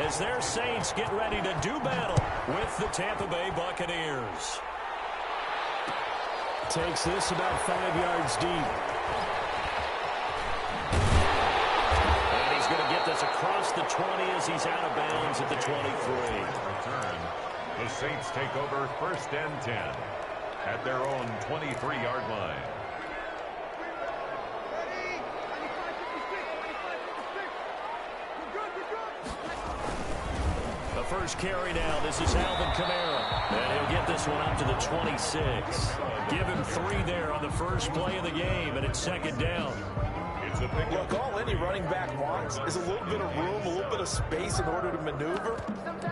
as their Saints get ready to do battle with the Tampa Bay Buccaneers. Takes this about 5 yards deep. And he's going to get this across the 20 as he's out of bounds at the 23. Return. The Saints take over 1st and 10 at their own 23-yard line. The first carry now. This is Alvin Kamara. And he'll get this one up to the 26. Give him 3 there on the first play of the game, and it's 2nd down. It's a big Look, all any running back wants is a little bit of room, a little bit of space in order to maneuver.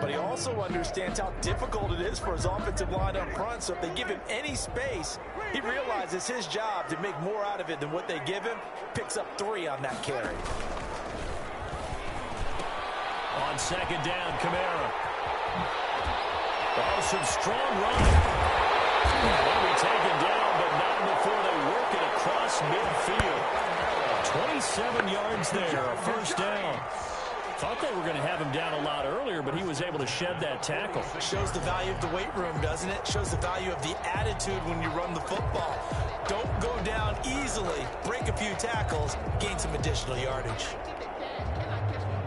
But he also understands how difficult it is for his offensive line up front. So if they give him any space, he realizes his job to make more out of it than what they give him. Picks up 3 on that carry. On 2nd down, Kamara. Oh, some strong running. They'll be taken down, but not before they work it across midfield. 27 yards there, a 1st down. Thought they were going to have him down a lot earlier, but he was able to shed that tackle. Shows the value of the weight room, doesn't it? Shows the value of the attitude when you run the football. Don't go down easily. Break a few tackles, gain some additional yardage.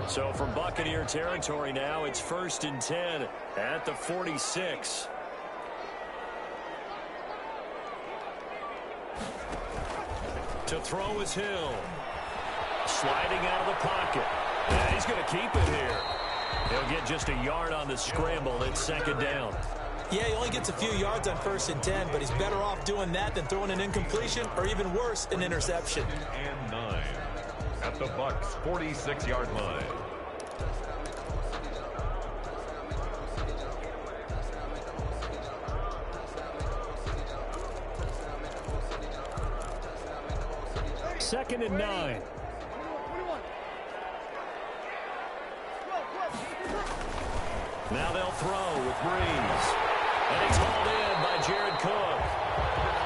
So from Buccaneer territory now, it's 1st and 10 at the 46. To throw is Hill. Sliding out of the pocket. And he's going to keep it here. He'll get just a yard on the scramble. It's 2nd down. Yeah, he only gets a few yards on 1st and 10, but he's better off doing that than throwing an incompletion or even worse, an interception. And 9 at the Bucs' 46-yard line. Second and 9. Now they'll throw with Breeze. And it's hauled in by Jared Cook.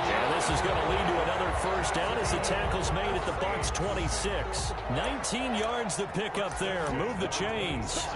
And this is going to lead to another 1st down as the tackle's made at the Bucs' 26. 19 yards to pick up there. Move the chains.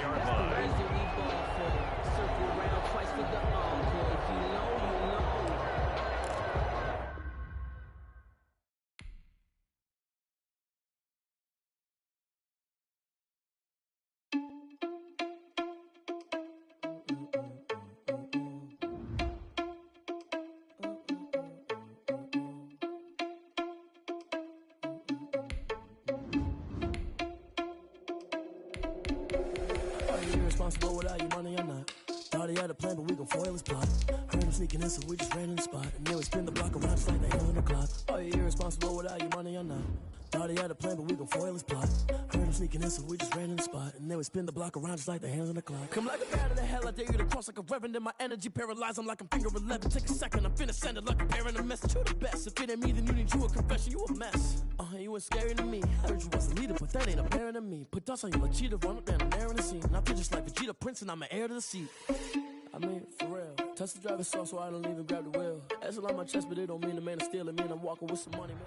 Irresponsible without your money or not. Thought he had a plan, but we gon' foil his plot. Heard him sneaking in, so we just ran in the spot. And then we spin the block around just like the hell in the clock. Are you irresponsible without your money or not? Thought he had a plan, but we gon' foil his plot. Heard him sneaking in, so we just ran in the spot. And then we spin the block around just like the hands on the clock. Come like a bat in the hell, I dare you to cross like a reverend. In my energy paralyzed, I'm like I'm finger 11. Take a second, I'm finna send it like a parent a message. You the best, if it ain't me, then you need you a confession. You a mess. You ain't scary to me. Heard you was a leader, but that ain't apparent to me. Put dust on you like cheetah, run up down, I'm there in the scene. I feel just like Vegeta Prince, and I'm an heir to the seat. I mean, for real. Touch the driver's soft, so I don't even grab the wheel. That's on my chest, but it don't mean the man is stealing. It mean I'm walking with some money, man.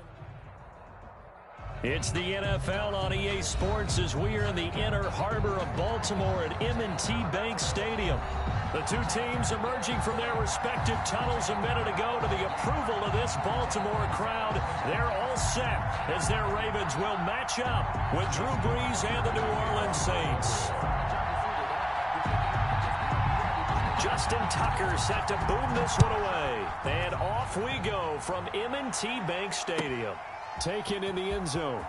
It's the NFL on EA Sports as we are in the inner harbor of Baltimore at M&T Bank Stadium. The two teams emerging from their respective tunnels a minute ago to the approval of this Baltimore crowd. They're all set as their Ravens will match up with Drew Brees and the New Orleans Saints. Justin Tucker set to boom this one away. And off we go from M&T Bank Stadium. Taken in the end zone.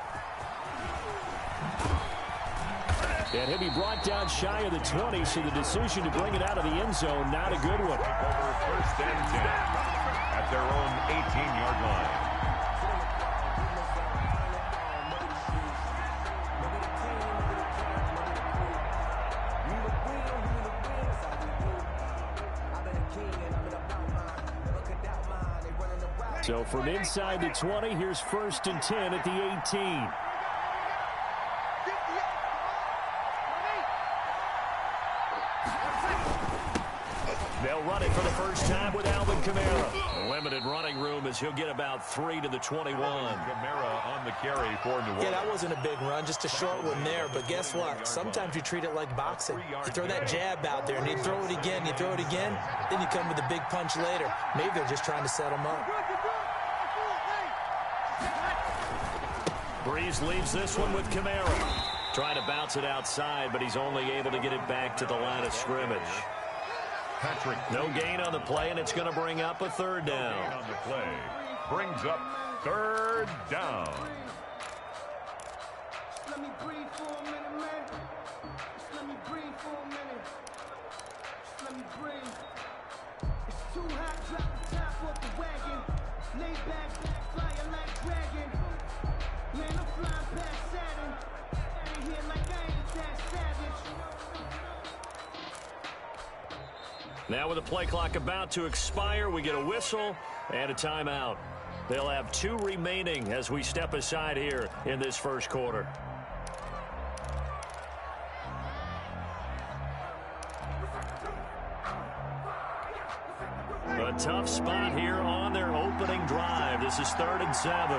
And he'll be brought down shy of the 20, so the decision to bring it out of the end zone, not a good one. Over 1st and 10 at their own 18-yard line. So from inside the 20, here's 1st and 10 at the 18. They'll run it for the first time with Alvin Kamara. Limited running room as he'll get about 3 to the 21. Kamara on the carry for New Orleans. Yeah, that wasn't a big run, just a short one there. But guess what? Sometimes you treat it like boxing. You throw that jab out there, and you throw it again, then you come with a big punch later. Maybe they're just trying to set him up. Breeze leaves this one with Kamara. Trying to bounce it outside, but he's only able to get it back to the line of scrimmage. Patrick. No gain on the play, and it's going to bring up a third down. No gain on the play. Brings up third down. Just let me breathe for a minute, man. Just let me breathe for a minute. Just let me breathe. It's too hot, drop the top off the wagon. Lay back, flying like dragon. Man, I'm flying past Saturn. Out of here like I ain't that savage. Now with the play clock about to expire, we get a whistle and a timeout. They'll have 2 remaining as we step aside here in this first quarter. A tough spot here on their opening drive. This is 3rd and 7.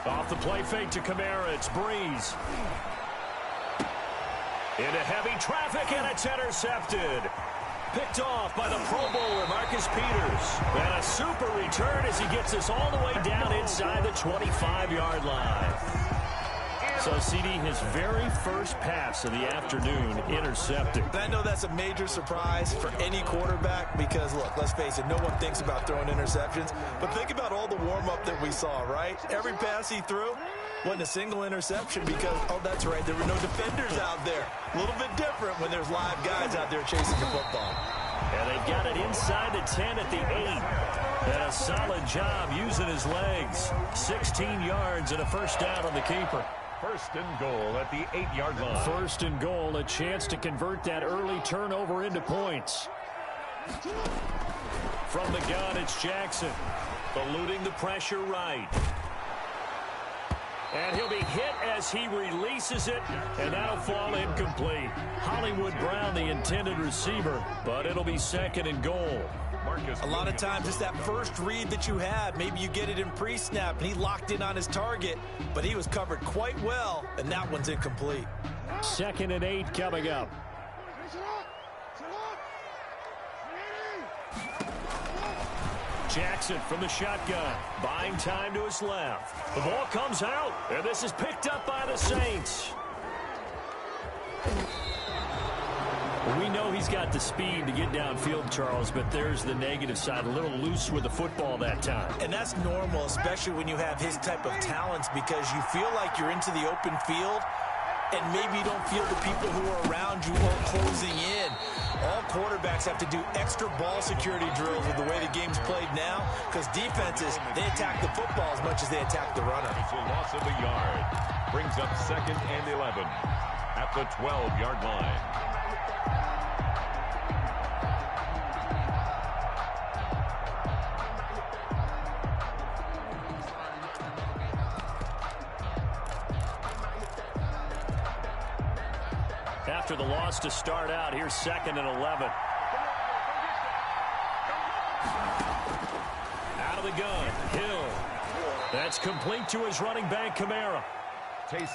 Off the play fake to Kamara, it's Breeze. Into heavy traffic, and it's intercepted. Picked off by the Pro Bowler, Marcus Peters. And a super return as he gets us all the way down inside the 25-yard line. So, CD, his very first pass of the afternoon intercepted. I know that's a major surprise for any quarterback because, look, let's face it, no one thinks about throwing interceptions. But think about all the warm-up that we saw, right? Every pass he threw wasn't a single interception because, oh, that's right, there were no defenders out there. A little bit different when there's live guys out there chasing the football. And they've got it inside the 10 at the 8. And a solid job using his legs. 16 yards and a first down on the keeper. First and goal at the 8-yard line. First and goal, a chance to convert that early turnover into points. From the gun, it's Jackson. Eluding the pressure right. And he'll be hit as he releases it, and that'll fall incomplete. Hollywood Brown, the intended receiver, but it'll be 2nd and goal. A lot of times it's that first read that you have. Maybe you get it in pre-snap, and he locked in on his target, but he was covered quite well, and that one's incomplete. 2nd and 8 coming up. Jackson from the shotgun, buying time to his left. The ball comes out, and this is picked up by the Saints. We know he's got the speed to get downfield, Charles, but there's the negative side. A little loose with the football that time. And that's normal, especially when you have his type of talents, because you feel like you're into the open field, and maybe you don't feel the people who are around you all closing in. All quarterbacks have to do extra ball security drills with the way the game's played now, because defenses, they attack the football as much as they attack the runner. It's a loss of a yard. Brings up 2nd and 11 at the 12-yard line. After the loss to start out, here's 2nd and 11. Out of the gun, Hill. That's complete to his running back, Kamara.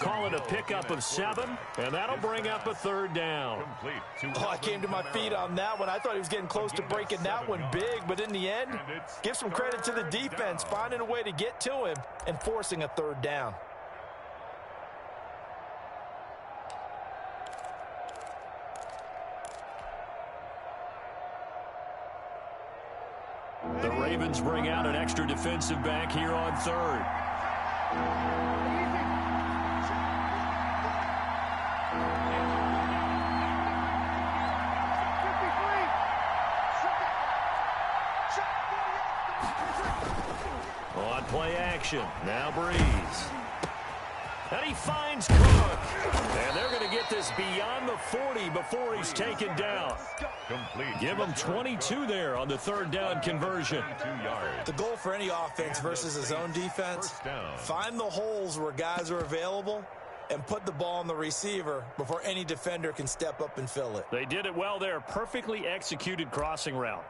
Call it a pickup of 7, and that'll bring up a 3rd down. Oh, I came to my feet on that one. I thought he was getting close to breaking that one big, but in the end, give some credit to the defense, finding a way to get to him and forcing a 3rd down. The Ravens bring out an extra defensive back here on 3rd. On play action, now Breeze. And he finds Cook. And they're going to get this beyond the 40 before he's taken down. Complete. Give him 22 there on the 3rd down conversion. 2 yards. The goal for any offense versus his own defense, find the holes where guys are available and put the ball on the receiver before any defender can step up and fill it. They did it well there. Perfectly executed crossing route.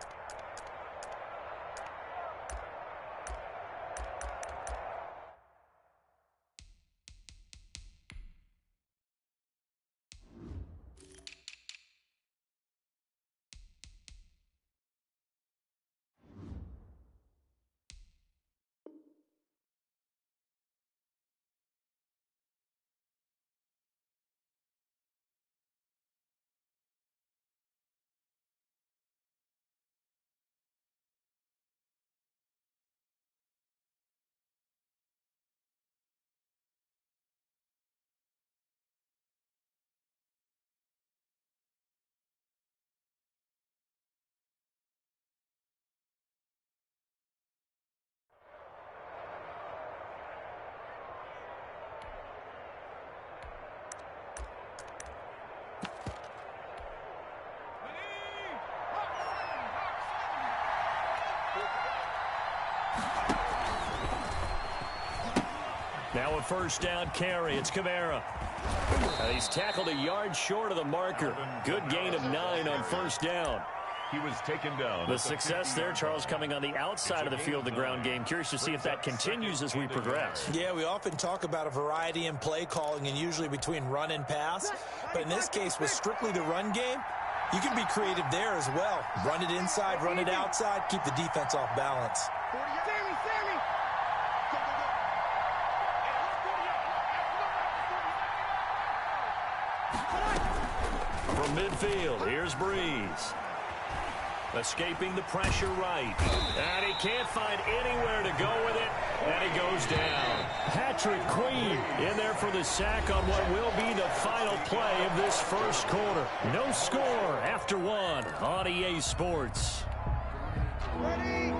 Now a first down carry. It's Kamara. He's tackled a yard short of the marker. Good gain of 9 on first down. He was taken down. The success there, Charles, coming on the outside of the field, the ground game. Curious to see if that continues as we progress. Yeah, we often talk about a variety in play calling and usually between run and pass. But in this case, with strictly the run game, you can be creative there as well. Run it inside, run it outside, keep the defense off balance. From midfield, here's Breeze. Escaping the pressure right. And he can't find anywhere to go with it. And he goes down. Patrick Queen in there for the sack on what will be the final play of this first quarter. No score after 1 on EA Sports. Ready?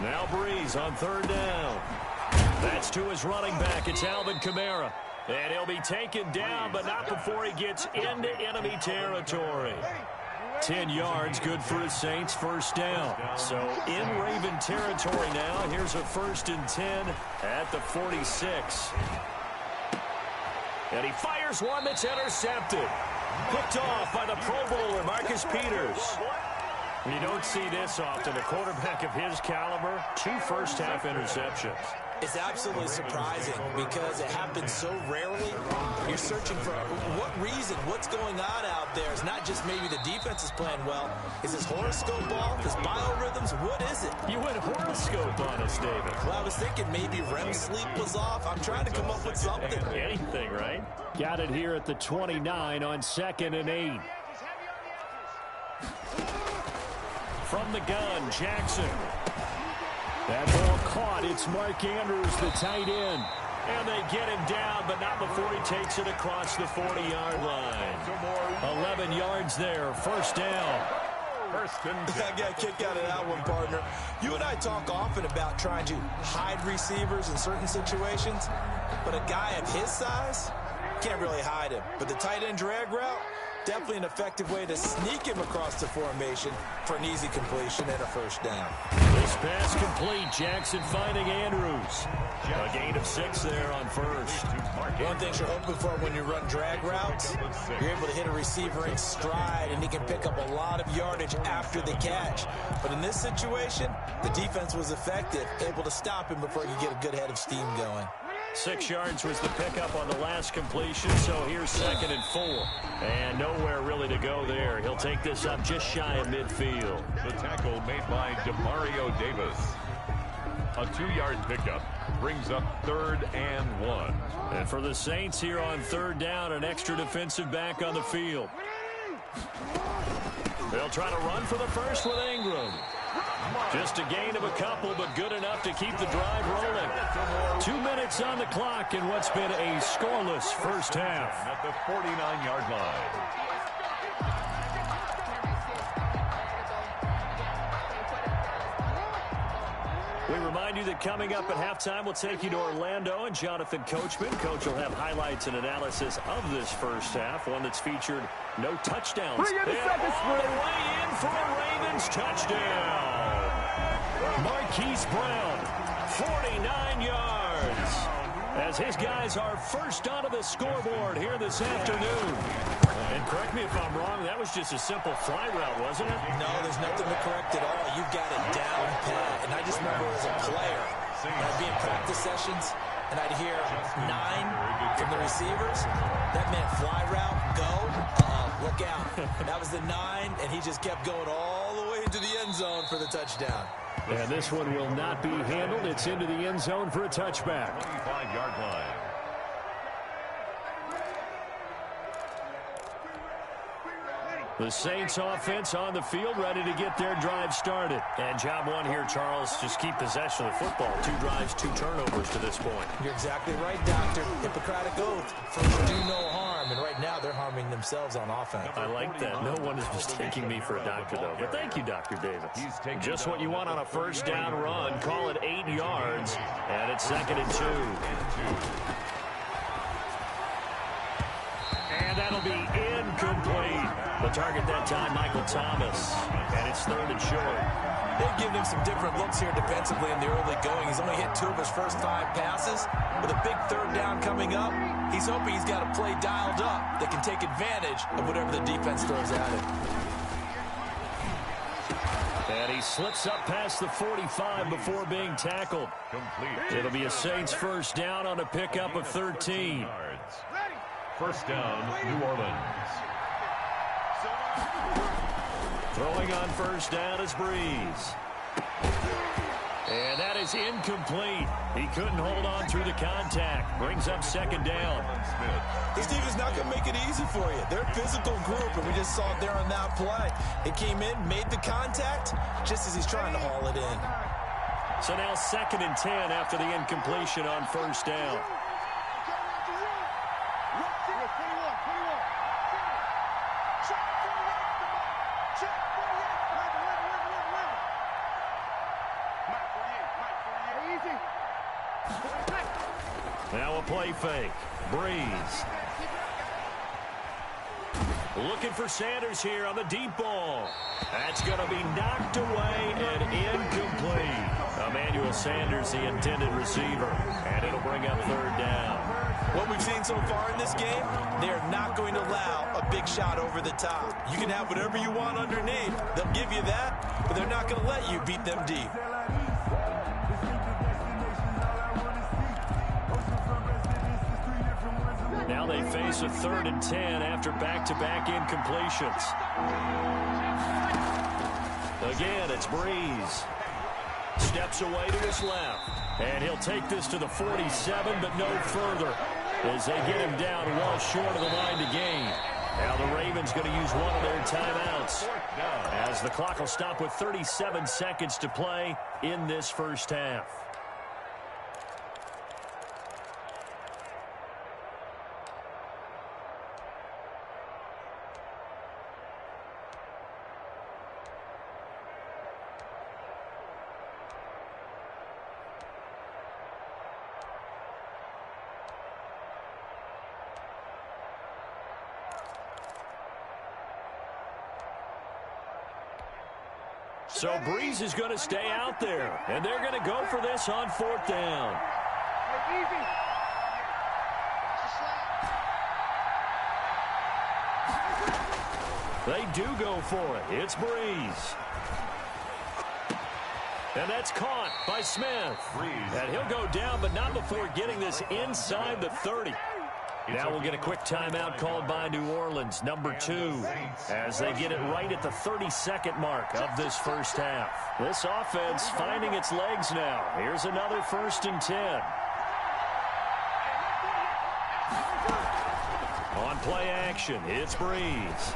Now Breeze on third down. That's to his running back. It's Alvin Kamara. And he'll be taken down, but not before he gets into enemy territory. 10 yards, good for his Saints, first down. So in Raven territory now. Here's a 1st and 10 at the 46. And he fires one that's intercepted. Picked off by the Pro Bowler, Marcus Peters. You don't see this often. A quarterback of his caliber, 2 first-half interceptions. It's absolutely surprising because it happens so rarely. You're searching for what reason, what's going on out there. It's not just maybe the defense is playing well. Is his horoscope off? His biorhythms? What is it? You went horoscope on us, David. Well, I was thinking maybe REM sleep was off. I'm trying to come up with something. Anything, right? Got it here at the 29 on 2nd and 8. From the gun, Jackson. That ball caught. It's Mark Andrews, the tight end. And they get him down, but not before he takes it across the 40-yard line. 11 yards there, first down. I got a kick out of that one, partner. You and I talk often about trying to hide receivers in certain situations, but a guy of his size can't really hide him. But the tight end drag route, definitely an effective way to sneak him across the formation for an easy completion and a first down. This pass complete. Jackson finding Andrews. A gain of 6 there on first. One thing you're hoping for when you run drag routes, you're able to hit a receiver in stride, and he can pick up a lot of yardage after the catch. But in this situation, the defense was effective, able to stop him before he could get a good head of steam going. 6 yards was the pickup on the last completion, so here's 2nd and 4. And nowhere really to go there. He'll take this up just shy of midfield. The tackle made by Demario Davis. A 2-yard pickup brings up 3rd and 1. And for the Saints here on 3rd down, an extra defensive back on the field. They'll try to run for the first with Ingram. Just a gain of a couple, but good enough to keep the drive rolling. 2 minutes on the clock in what's been a scoreless first half. At the 49-yard line. We remind you that coming up at halftime, we'll take you to Orlando and Jonathan Coachman. Coach will have highlights and analysis of this first half, one that's featured no touchdowns. And all the way in for a Ravens touchdown. Marquise Brown, 49 yards. As his guys are first onto the scoreboard here this afternoon. And correct me if I'm wrong, that was just a simple fly route, wasn't it? No, there's nothing to correct at all. You've got it down pat. And I just remember as a player, I'd be in practice sessions, and I'd hear 9 from the receivers. That meant fly route, go, look out. That was the 9, and he just kept going all the way into the end zone for the touchdown. And this one will not be handled. It's into the end zone for a touchback. 25-yard line. The Saints offense on the field, ready to get their drive started. And job one here, Charles, just keep possession of the football. 2 drives, 2 turnovers to this point. You're exactly right, Doctor. Hippocratic oath. First, do no harm. And right now, they're harming themselves on offense. I like that. No one is mistaking me for a doctor, though. But thank you, Dr. Davis. Just what you want on a first down run. Call it 8 yards. And it's 2nd and 2. And that'll be incomplete. The target that time, Michael Thomas. And it's 3rd and short. They've given him some different looks here defensively in the early going. He's only hit 2 of his first 5 passes. With a big 3rd down coming up, he's hoping he's got a play dialed up that can take advantage of whatever the defense throws at him. And he slips up past the 45 before being tackled. It'll be a Saints first down on a pickup of 13. First down, New Orleans. Throwing on first down is Breeze. And that is incomplete. He couldn't hold on through the contact. Brings up 2nd down. This defense is not going to make it easy for you. They're a physical group, and we just saw it there on that play. It came in, made the contact, just as he's trying to haul it in. So now 2nd and 10 after the incompletion on first down. Now a play fake. Breeze. Looking for Sanders here on the deep ball. That's going to be knocked away and incomplete. Emmanuel Sanders, the intended receiver. And it'll bring up 3rd down. What we've seen so far in this game, they are not going to allow a big shot over the top. You can have whatever you want underneath. They'll give you that, but they're not going to let you beat them deep. Now they face a 3rd and 10 after back-to-back incompletions. Again, it's Breeze. Steps away to his left. And he'll take this to the 47, but no further, as they get him down well short of the line to gain. Now the Ravens going to use one of their timeouts, as the clock will stop with 37 seconds to play in this first half. So Breeze is going to stay out there, and they're going to go for this on 4th down. They do go for it. It's Breeze. And that's caught by Smith. And he'll go down, but not before getting this inside the 30. Now we'll get a quick timeout called by New Orleans, number 2, as they get it right at the 32nd mark of this first half. This offense finding its legs now. Here's another 1st and 10. On play action, it's Breeze.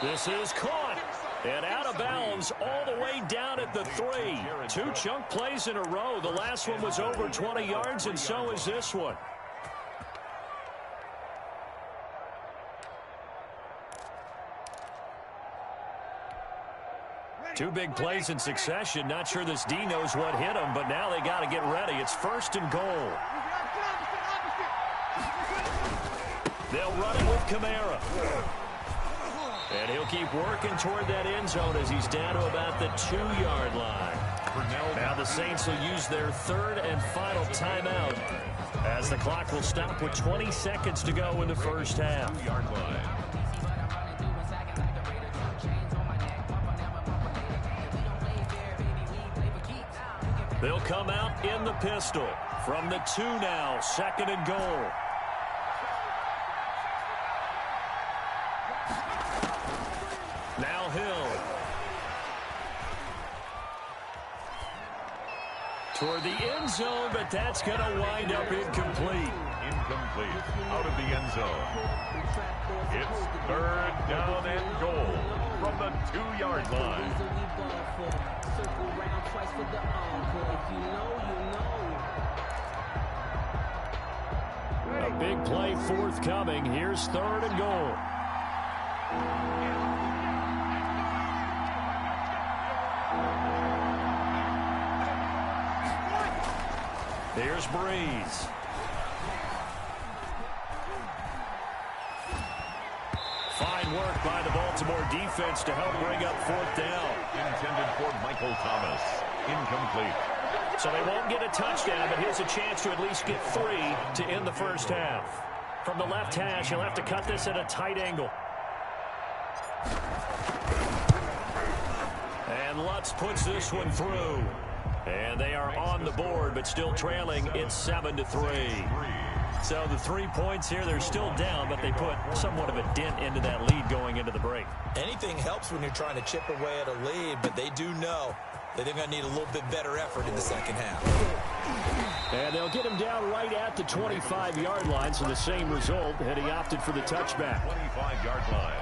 This is caught. And out of bounds all the way down at the 3. 2 chunk plays in a row. The last one was over 20 yards, and so is this one. Two big plays in succession. Not sure this D knows what hit him, but now they got to get ready. It's 1st and goal. They'll run it with Kamara. And he'll keep working toward that end zone as he's down to about the 2-yard line. Now the Saints will use their 3rd and final timeout as the clock will stop with 20 seconds to go in the first half. 2-yard line. They'll come out in the pistol from the 2 now, 2nd and goal. Now Hill. Toward the end zone, but that's going to wind up incomplete. Incomplete. Out of the end zone. It's 3rd down and goal from the 2-yard line. A big play forthcoming. Here's 3rd and goal. Here's Breeze. Fine work by the Baltimore defense to help bring up 4th down. Intended for Michael Thomas. Incomplete. So they won't get a touchdown, but here's a chance to at least get 3 to end the first half. From the left hash, he'll have to cut this at a tight angle. And Lutz puts this one through. And they are on the board, but still trailing. It's 7-3. So the 3 points here, they're still down, but they put somewhat of a dent into that lead going into the break. Anything helps when you're trying to chip away at a lead, but they do know that they're going to need a little bit better effort in the second half. And they'll get him down right at the 25-yard line, so the same result, and he opted for the touchback. 25-yard line.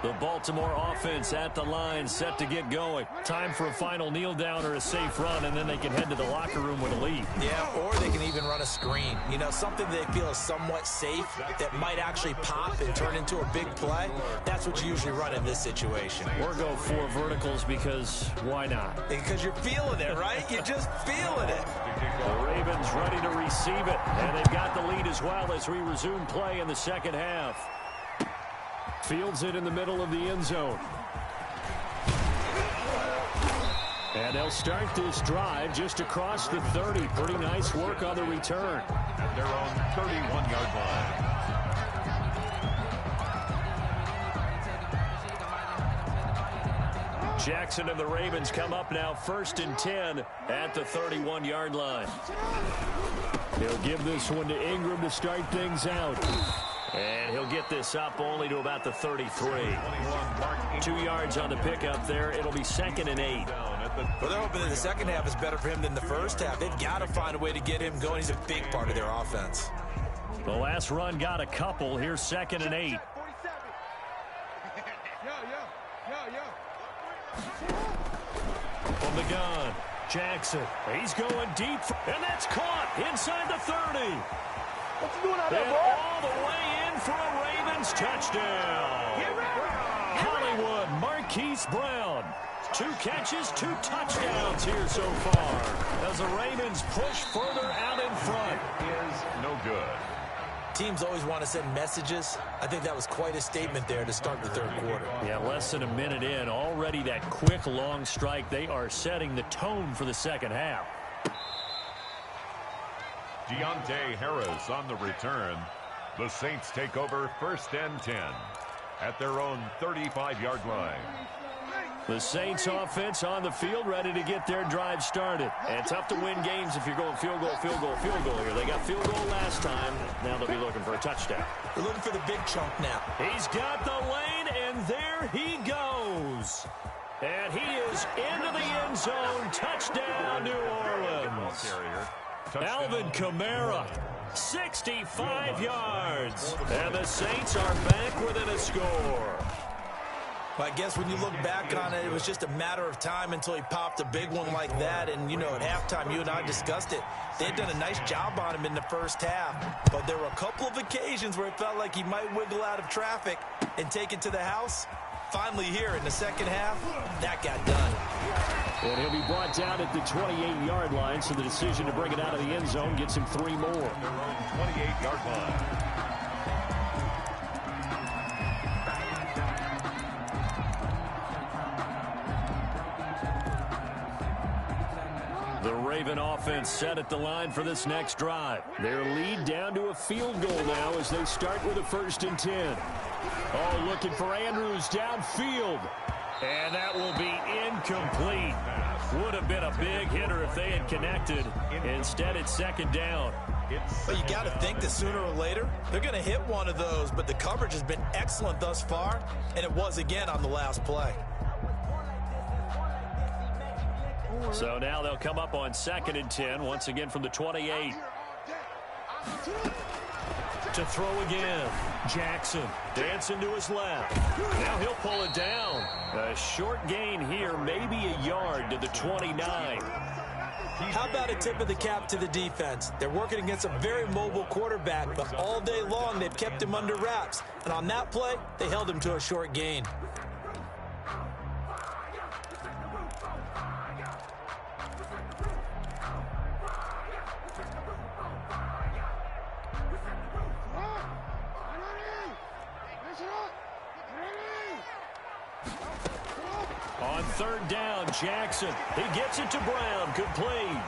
The Baltimore offense at the line, set to get going. Time for a final kneel down or a safe run, and then they can head to the locker room with a lead. Yeah, or they can even run a screen. You know, something they feel is somewhat safe that might actually pop and turn into a big play. That's what you usually run in this situation. Or go 4 verticals because why not? Because you're feeling it, right? You're just feeling it. The Ravens ready to receive it, and they've got the lead as well as we resume play in the second half. Fields it in the middle of the end zone. And they'll start this drive just across the 30. Pretty nice work on the return. At their own 31-yard line. Jackson and the Ravens come up now 1st and 10 at the 31-yard line. He'll give this one to Ingram to start things out. And he'll get this up only to about the 33. 2 yards on the pickup there. It'll be 2nd and 8. Well, they're hoping that the second half is better for him than the first half. They've got to find a way to get him going. He's a big part of their offense. The last run got a couple. Here's 2nd and 8. From the gun, Jackson. He's going deep, and that's caught inside the 30. What you doing out there, And boy? all the way in for a Ravens touchdown. Hollywood, Marquise Brown. 2 catches, 2 touchdowns here so far as the Ravens push further out in front. Is no good. Teams always want to send messages. I think that was quite a statement there to start the third quarter. Yeah, less than a minute in. Already that quick, long strike. They are setting the tone for the second half. Deontay Harris on the return. The Saints take over 1st and 10 at their own 35-yard line. The Saints offense on the field, ready to get their drive started. And tough to win games if you're going field goal, field goal, field goal here. They got field goal last time. Now they'll be looking for a touchdown. They're looking for the big chunk now. He's got the lane, and there he goes. And he is into the end zone. Touchdown, New Orleans. Alvin Kamara, 65 yards. And the Saints are back within a score. Well, I guess when you look back on it, it was just a matter of time until he popped a big one like that. And, you know, at halftime, you and I discussed it. They had done a nice job on him in the first half. But there were a couple of occasions where it felt like he might wiggle out of traffic and take it to the house. Finally here in the second half, that got done. And he'll be brought down at the 28-yard line, so the decision to bring it out of the end zone gets him 3 more. Their own 28-yard line. The Raven offense set at the line for this next drive. Their lead down to a field goal now as they start with a 1st and 10. Oh, looking for Andrews downfield. And that will be incomplete. Would have been a big hitter if they had connected. Instead, it's 2nd down. But you got to think that sooner or later, they're going to hit one of those. But the coverage has been excellent thus far, and it was again on the last play. So now they'll come up on 2nd and 10, once again from the 28. To throw again. Jackson dancing to his left. Now he'll pull it down. A short gain here, maybe a yard to the 29. How about a tip of the cap to the defense? They're working against a very mobile quarterback, but all day long they've kept him under wraps. And on that play, they held him to a short gain. On 3rd down, Jackson. He gets it to Brown. Complete.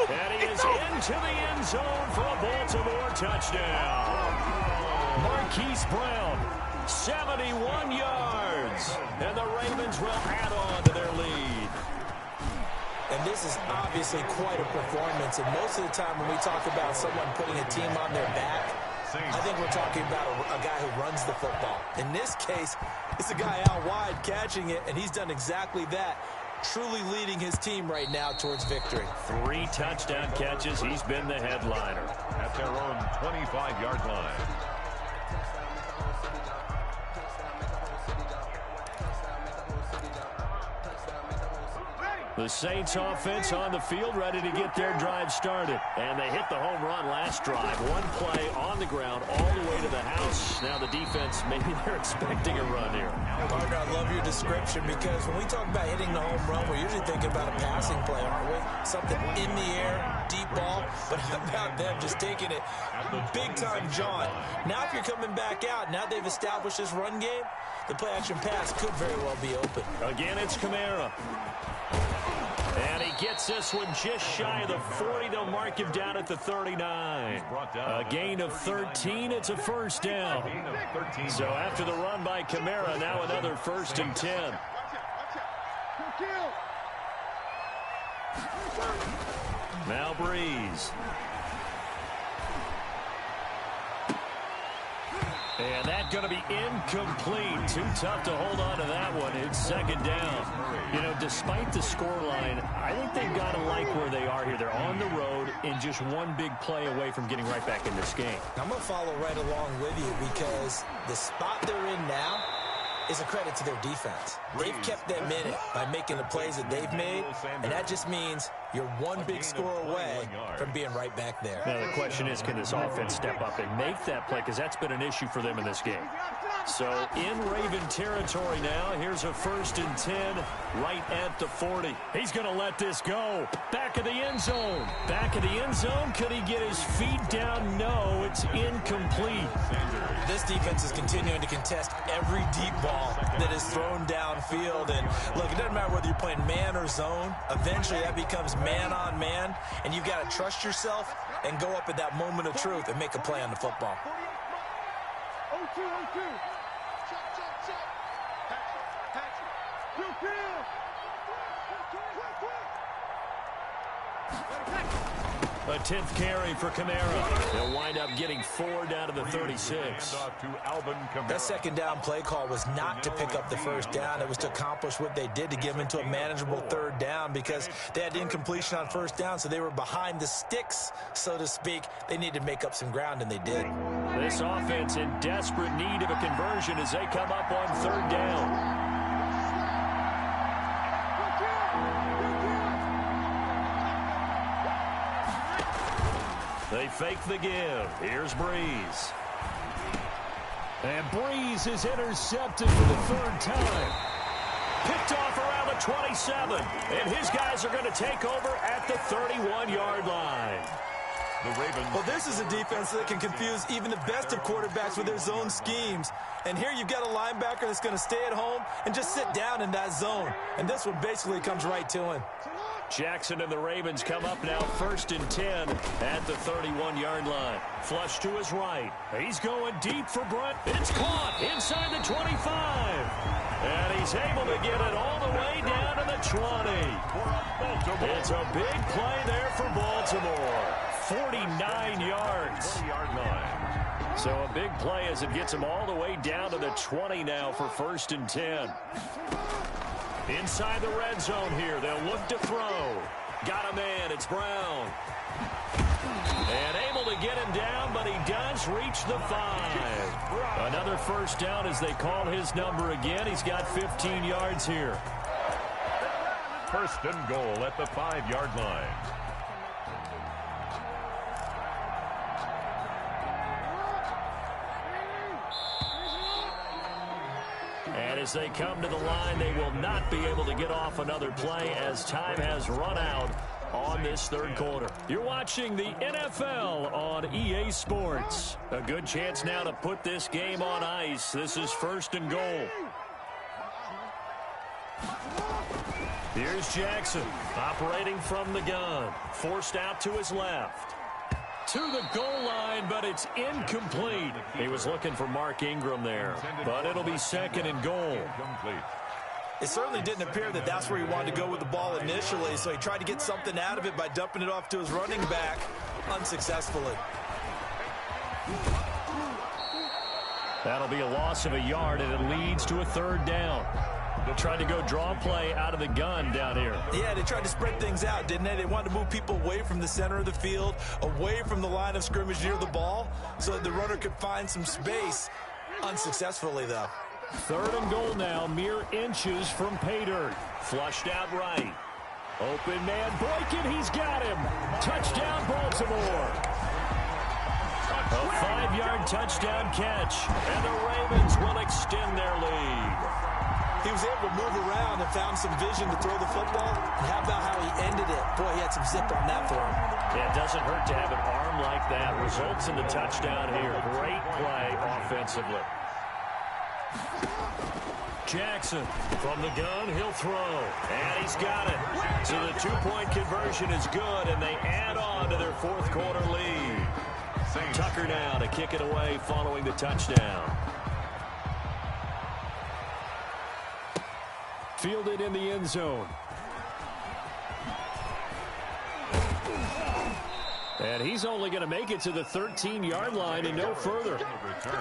And he is into the end zone for a Baltimore touchdown. Marquise Brown, 71 yards. And the Ravens will add on to their lead. And this is obviously quite a performance. And most of the time when we talk about someone putting a team on their back, I think we're talking about a guy who runs the football. In this case, it's a guy out wide catching it, and he's done exactly that, truly leading his team right now towards victory. 3 touchdown catches. He's been the headliner. At their own 25-yard line. The Saints offense on the field, ready to get their drive started. And they hit the home run last drive. One play on the ground all the way to the house. Now the defense, maybe they're expecting a run here. Partner, I love your description because when we talk about hitting the home run, we're usually thinking about a passing play, aren't we? Something in the air, deep ball. But how about them just taking it big-time John? Now if you're coming back out, now they've established this run game, the play-action pass could very well be open. Again, it's Kamara. And he gets this one just shy of the 40. They'll mark him down at the 39. A gain of 13. It's a 1st down. So after the run by Kamara, now another 1st and 10. Now Breeze. And that's going to be incomplete. Too tough to hold on to that one. It's 2nd down. You know, despite the scoreline, I think they've got to like where they are here. They're on the road and just one big play away from getting right back in this game. I'm going to follow right along with you because the spot they're in now is a credit to their defense. They've kept them in it by making the plays that they've made, and that just means you're one big score away from being right back there. Now, the question is, can this offense step up and make that play? Because that's been an issue for them in this game. So, in Raven territory now, here's a 1st and 10 right at the 40. He's going to let this go. Back of the end zone. Back of the end zone. Could he get his feet down? No, it's incomplete. This defense is continuing to contest every deep ball that is thrown downfield. And look, it doesn't matter whether you're playing man or zone. Eventually, that becomes man on man. And you've got to trust yourself and go up at that moment of truth and make a play on the football. 0-2, 0-2. A 10th carry for Kamara. They'll wind up getting 4 down to the 36. That 2nd down play call was not to pick up the 1st down. It was to accomplish what they did to get them into a manageable 3rd down because they had incompletion on 1st down, so they were behind the sticks, so to speak. They needed to make up some ground, and they did. This offense in desperate need of a conversion as they come up on third down. They fake the give. Here's Breeze. And Breeze is intercepted for the third time. Picked off around the 27. And his guys are going to take over at the 31-yard line. The Ravens. Well, this is a defense that can confuse even the best of quarterbacks with their zone schemes. And here you've got a linebacker that's going to stay at home and just sit down in that zone. And this one basically comes right to him. Jackson and the Ravens come up now 1st and 10 at the 31-yard line. Flush to his right. He's going deep for Brunt. It's caught inside the 25. And he's able to get it all the way down to the 20. It's a big play there for Baltimore. 49 yards. 20-yard line. So a big play as it gets him all the way down to the 20 now for 1st and 10. Inside the red zone here. They'll look to throw. Got a man. It's Brown. And able to get him down, but he does reach the 5. Another first down as they call his number again. He's got 15 yards here. 1st and goal at the 5-yard line. And as they come to the line, they will not be able to get off another play as time has run out on this third quarter. You're watching the NFL on EA Sports. A good chance now to put this game on ice. This is 1st and goal. Here's Jackson operating from the gun. Forced out to his left. To the goal line, but it's incomplete. He was looking for Mark Ingram there, but it'll be 2nd and goal. It certainly didn't appear that that's where he wanted to go with the ball initially, so he tried to get something out of it by dumping it off to his running back unsuccessfully. That'll be a loss of a yard, and it leads to a 3rd down. They're trying to go draw play out of the gun down here. Yeah, they tried to spread things out, didn't they? They wanted to move people away from the center of the field, away from the line of scrimmage near the ball, so that the runner could find some space. Unsuccessfully, though. 3rd and goal now, mere inches from pay dirt. Flushed out right. Open man, Boykin, he's got him. Touchdown, Baltimore. A 5-yard touchdown catch, and the Ravens will extend their lead. He was able to move around and found some vision to throw the football. And how about how he ended it? Boy, he had some zip on that for him. Yeah, it doesn't hurt to have an arm like that. Results in the touchdown here. Great play offensively. Jackson from the gun, he'll throw. And he's got it. So the 2-point conversion is good, and they add on to their 4th quarter lead. Tucker now to kick it away following the touchdown. Fielded in the end zone. And he's only going to make it to the 13-yard line and no further.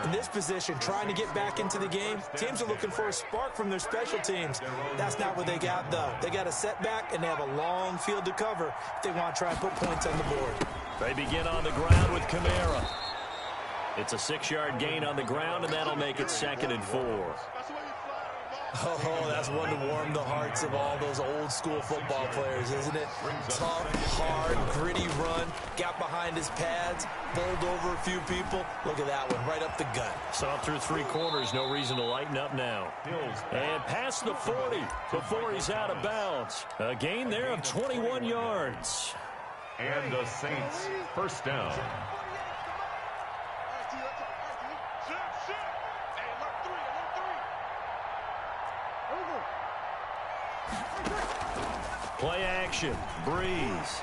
In this position, trying to get back into the game, teams are looking for a spark from their special teams. That's not what they got, though. They got a setback, and they have a long field to cover if they want to try and put points on the board. They begin on the ground with Kamara. It's a 6-yard gain on the ground, and that'll make it 2nd and 4. Oh, that's one to warm the hearts of all those old-school football players, isn't it? Tough, hard, gritty run, got behind his pads, bowled over a few people. Look at that one, right up the gut. Saw through 3 quarters, no reason to lighten up now. And past the 40 before he's out of bounds. A gain there of 21 yards. And the Saints 1st down. Play action. Breeze.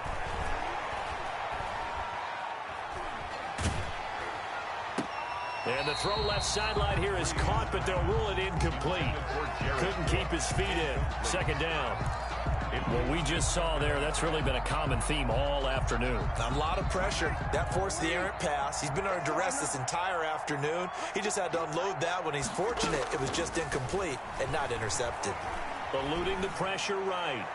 And the throw left sideline here is caught, but they'll rule it incomplete. Couldn't keep his feet in. 2nd down. What we just saw there, that's really been a common theme all afternoon. A lot of pressure. That forced the errant pass. He's been under duress this entire afternoon. He just had to unload that one. He's fortunate it was just incomplete and not intercepted. Eluding the pressure right.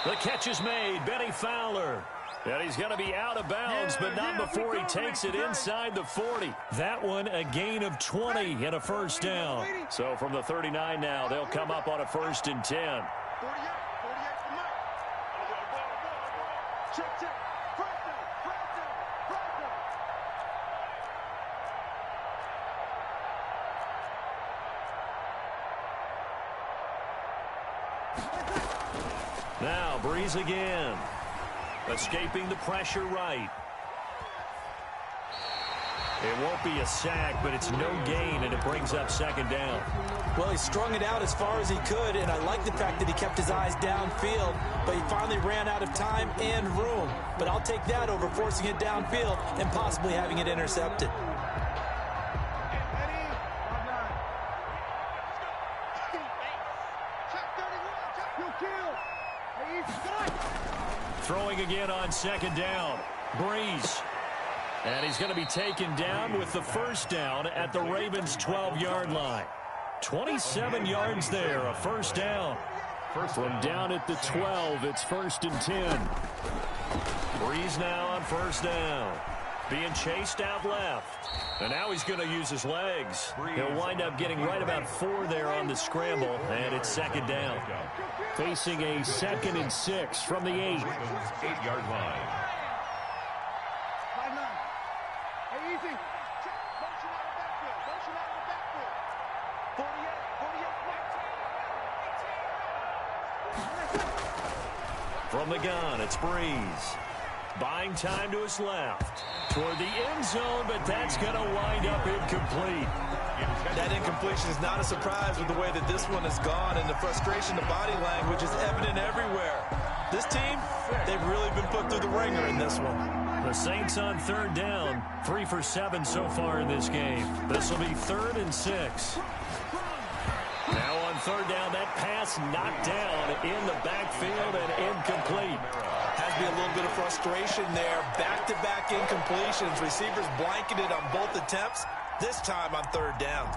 The catch is made. Benny Fowler. And he's going to be out of bounds, but not before he takes it inside the 40. That one a gain of 20 and a first down. So from the 39 now, they'll come up on a 1st and 10. Now Breeze again. Escaping the pressure right. It won't be a sack, but it's no gain, and it brings up 2nd down. Well, he strung it out as far as he could, and I like the fact that he kept his eyes downfield, but he finally ran out of time and room. But I'll take that over forcing it downfield and possibly having it intercepted. Throwing again on 2nd down. Breeze. And he's going to be taken down with the 1st down at the Ravens' 12-yard line. 27 yards there, a 1st down. From down at the 12, it's 1st and 10. Breeze now on 1st down. Being chased out left. And now he's going to use his legs. He'll wind up getting right about 4 there on the scramble, and it's 2nd down. Facing a 2nd and 6 from the 8. 8-yard line. From the gun, it's Breeze. Buying time to his left. Toward the end zone, but that's going to wind up incomplete. That incompletion is not a surprise with the way that this one has gone, and the frustration, the body language is evident everywhere. This team, they've really been put through the ringer in this one. The Saints on 3rd down, 3 for 7 so far in this game. This will be 3rd and 6. Now on 3rd down, that pass knocked down in the backfield and incomplete. Has to be a little bit of frustration there. Back-to-back incompletions. Receivers blanketed on both attempts, this time on 3rd down.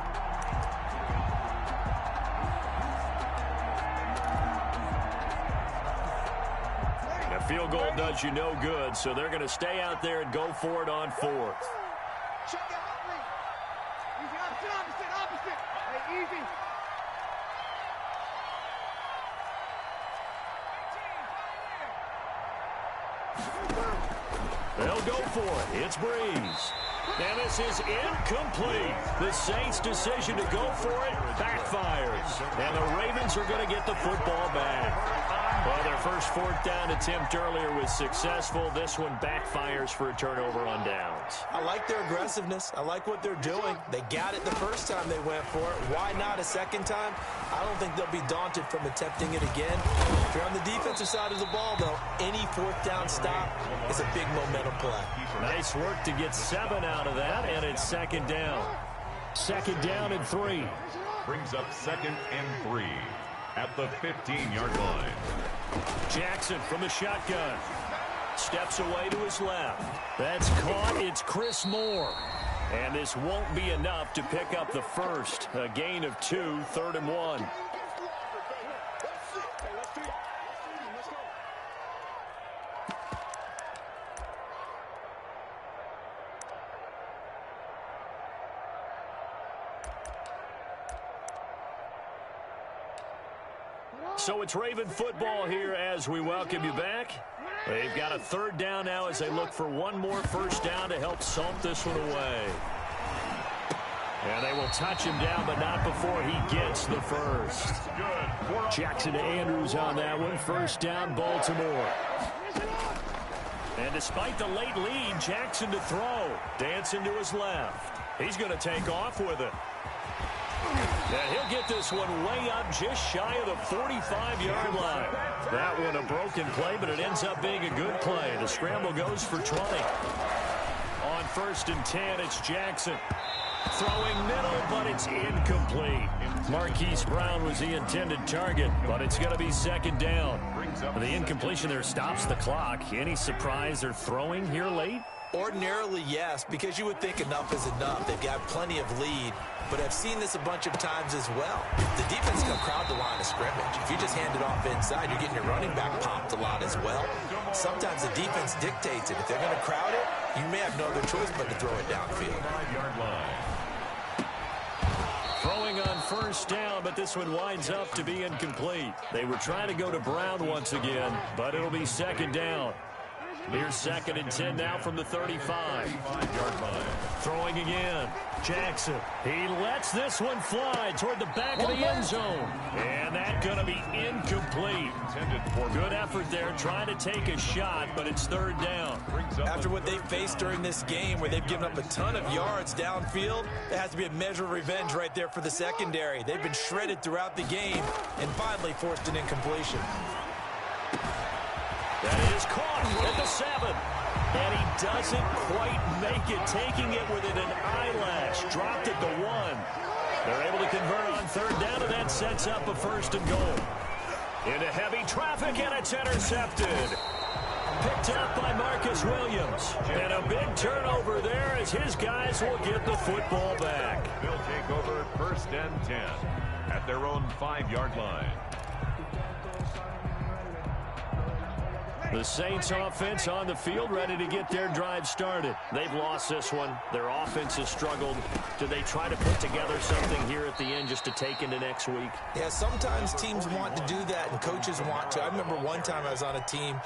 A field goal does you no good, so they're going to stay out there and go for it on 4th. Check out, easy, opposite. Hey, easy. They'll go for it. It's Breeze. And this is incomplete. The Saints' decision to go for it backfires. And the Ravens are going to get the football back. Well, their first 4th down attempt earlier was successful. This one backfires for a turnover on downs. I like their aggressiveness. I like what they're doing. They got it the first time they went for it. Why not a second time? I don't think they'll be daunted from attempting it again. If you're on the defensive side of the ball, though, any 4th down stop is a big momentum play. Nice work to get 7 out of that, and it's 2nd down. 2nd down and 3. Brings up 2nd and 3 at the 15-yard line. Jackson from the shotgun. Steps away to his left. That's caught. It's Chris Moore. And this won't be enough to pick up the first. A gain of 2, 3rd and 1. So it's Raven football here as we welcome you back. They've got a 3rd down now as they look for one more 1st down to help salt this one away. And they will touch him down, but not before he gets the first. Jackson to Andrews on that one. 1st down, Baltimore. And despite the late lead, Jackson to throw. Dancing to his left. He's going to take off with it. And he'll get this one way up just shy of the 45-yard line. That one a broken play, but it ends up being a good play. The scramble goes for 20. On 1st and 10, it's Jackson. Throwing middle, but it's incomplete. Marquise Brown was the intended target, but it's going to be 2nd down. The incompletion there stops the clock. Any surprise they're throwing here late? Ordinarily, yes, because you would think enough is enough. They've got plenty of lead, but I've seen this a bunch of times as well. The defense is going to crowd the line of scrimmage. If you just hand it off inside, you're getting your running back popped a lot as well. Sometimes the defense dictates it. If they're going to crowd it, you may have no other choice but to throw it downfield. 5-yard line. Throwing on first down, but this one winds up to be incomplete. They were trying to go to Brown once again, but it'll be second down. Here's 2nd and 10 now from the 35. 5-yard line. Throwing again. Jackson. He lets this one fly toward the back of the end zone. And that's going to be incomplete. Good effort there trying to take a shot, but it's 3rd down. After what they've faced during this game where they've given up a ton of yards downfield, there has to be a measure of revenge right there for the secondary. They've been shredded throughout the game and finally forced an incompletion. That is caught at the 7. And he doesn't quite make it, taking it within an eyelash. Dropped at the 1. They're able to convert on 3rd down, and that sets up a 1st and goal. Into heavy traffic, and it's intercepted. Picked up by Marcus Williams. And a big turnover there as his guys will get the football back. They'll take over 1st and 10 at their own 5-yard line. The Saints offense on the field, ready to get their drive started. They've lost this one. Their offense has struggled. Do they try to put together something here at the end just to take into next week? Yeah, sometimes teams want to do that and coaches want to. I remember one time I was on a team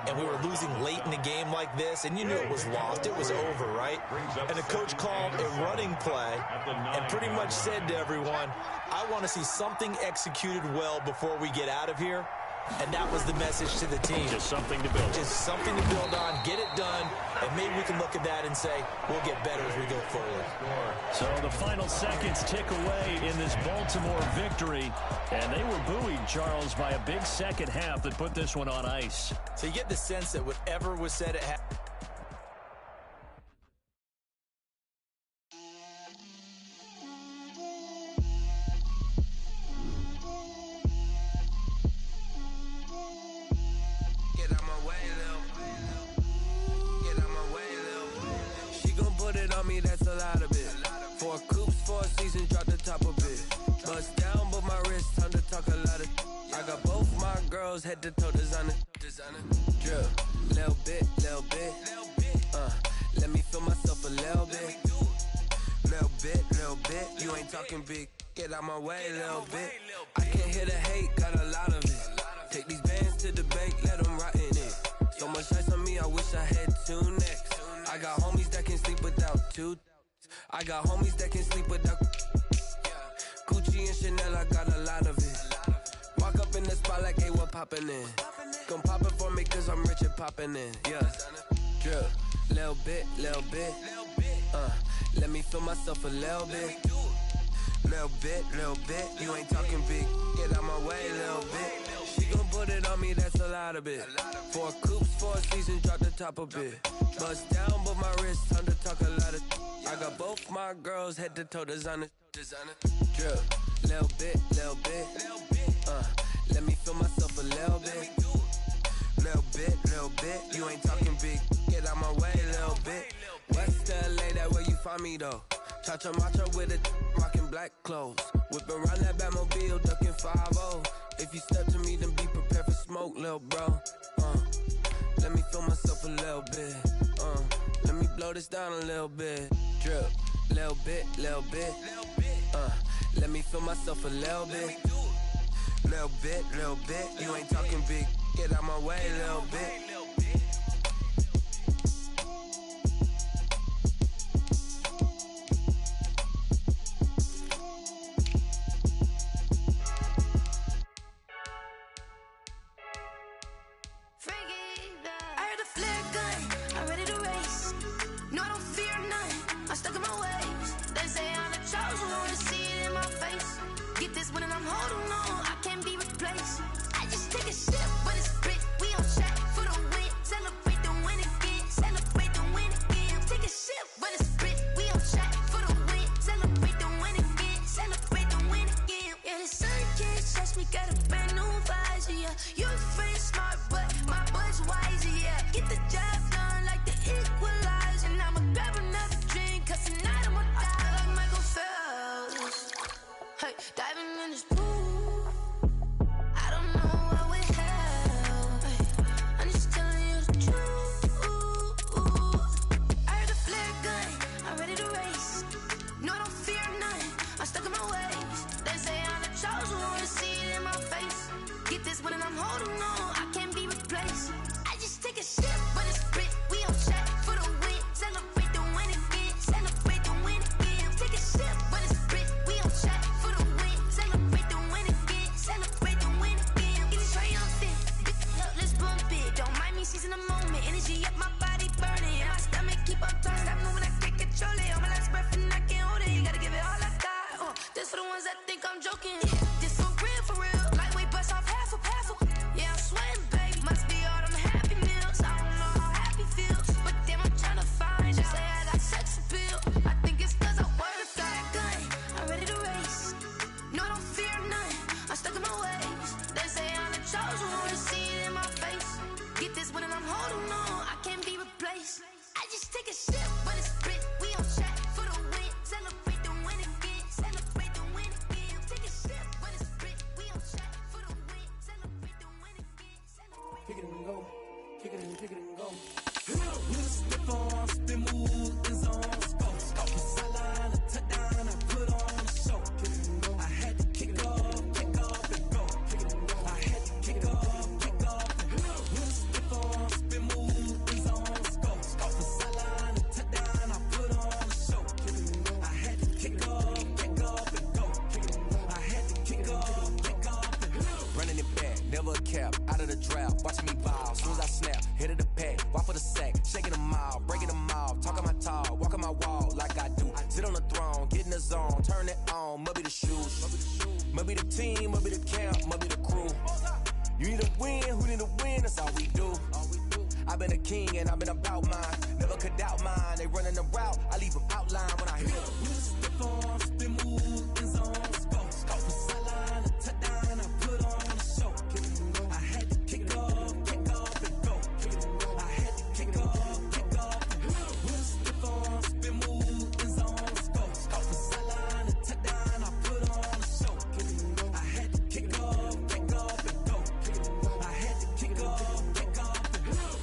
and we were losing late in a game like this, and you knew it was lost. It was over, right? And the coach called a running play and pretty much said to everyone, I want to see something executed well before we get out of here. And that was the message to the team. Just something to build. Just something to build on, get it done, and maybe we can look at that and say, we'll get better as we go forward. So the final seconds tick away in this Baltimore victory. And they were buoyed, Charles, by a big second half that put this one on ice. So you get the sense that whatever was said at half. That's a lot of it. 4 coops, 4 seasons, drop the top of it. Bust down, but my wrist, time to talk a lot of. I got both my girls head to toe designer. Drill, little bit. Let me feel myself a little bit. Little bit. You ain't talking big. Get out my way, little bit. I can't hear the hate, got a lot of it. Take these bands to the bank, let them rot in it. So much ice on me, I wish I had 2 necks. I got homies that can sleep without 2. I got homies that can sleep without Gucci and Chanel, I got a lot of it. Walk up in the spot like, hey, what poppin' in? Gon' pop it for me cause I'm rich and poppin' in. Yeah, drill, little bit. Let me feel myself a little bit. Little bit. You ain't talking big. Get out my way, little bit. She gon' put it on me, that's a lot of it. 4 coops, 4 seasons, drop the top a bit. Bust down, but my wrist, time to talk a lot of. I got both my girls head to toe designer. Drill, little bit. Let me feel myself a little bit. Little bit. You ain't talking big. Get out my way, little bit. West LA, that where you find me though. Cha-cha macha with a rockin' black clothes. Whip around that Batmobile, ducking 5-0. If you step to me, then be prepared for smoke, lil' bro. Let me feel myself a little bit. Let me blow this down a little bit. Drip, little bit. Let me feel myself a little bit. Little bit. You ain't talking big. Get out my way, little bit. Smart, but my bud's wise, yeah. Get the job done like the equalizer. in this pool. I don't know what we have. I'm just telling you the truth. I heard a flare gun, I'm ready to race. No, I don't fear nothing, I'm stuck in my ways. They say I'm the chosen one, see it in my face. Get this one and I'm holding on, I can't be replaced. I just take a sip, but it's split. We on track for the win. Celebrate the win again. Celebrate the win again. Take a sip, but it's split. We on track for the win. Celebrate the win again. Celebrate the win again. Get it triumphant. Look, let's bump it. Don't mind me seizing the moment. Energy up my body burning. And my stomach keep on turning. Stop moving, I can't control it. On my last breath and I can't hold it. You gotta give it all I got. This for the ones that think I'm joking. This for real, for real. Lightweight bust off half a. Yeah, I'm sweating, babe. Must be all them happy meals. I don't know how happy feels, but damn, I'm trying to find you. Say I got sex appeal. I think it's cause I word a fire gun. I'm ready to race. No, I don't fear nothing. I'm stuck in my ways. They say I'm the chosen one. See it in my face. Get this one and I'm holding on. I can't be replaced. I just take a sip, but it's split. We on track for the win. Celebrate the win again. Celebrate the win again. Take a sip, but it's split. We on track for the win. Celebrate the win again. Kick it and go. Kick it and go. With a stiff on, spin move, and zones, go. Sideline, a touchdown, I put on a show. I had to kick off, and go. I had to kick off, and go. With a stiff on, spin move, and zones, go. Sideline, a touchdown, I put on a show. I had to kick off, and go. I had to kick off, and go. Running it back, never a cap, out of the draft, watching me ball, soon as I snap, hit of the pack, walk for the sack, shaking them all, breaking them off, talking my talk, walking my wall like I do, sit on the throne, get in the zone, turn it on, must be the shoes, must be the team, must be the camp, must be the crew, you need a win, who need a win, that's all we do, I've been a king and I've been about mine, never could doubt mine, they running the route, I leave them outline when I hit them. Stiff on, spin move, and zones, go. Sideline, a touchdown, I put on a show. I had to kick off, and go. I had to kick off, and go. With a stiff on, spin move, and zones, go. Sideline, a touchdown, I put on a show. I had to kick off, and go. I had to kick off, and go.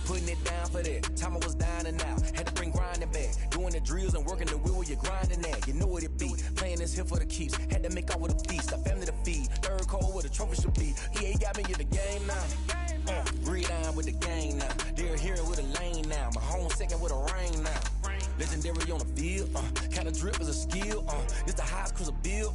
Putting it down for that, time I was down and out, had to bring grinding back, doing the drills and working the wheel where you're grinding at, you know what it be, playing this here for the keeps, had to make out with a feast, a family to feed, third cold where the trophy should be, EA got me in the game now, breathe down with the game now, they're hearing with a lane now, my home second with a rain now, legendary on the field, kind of drip is a skill, it's the highest cruiser bill,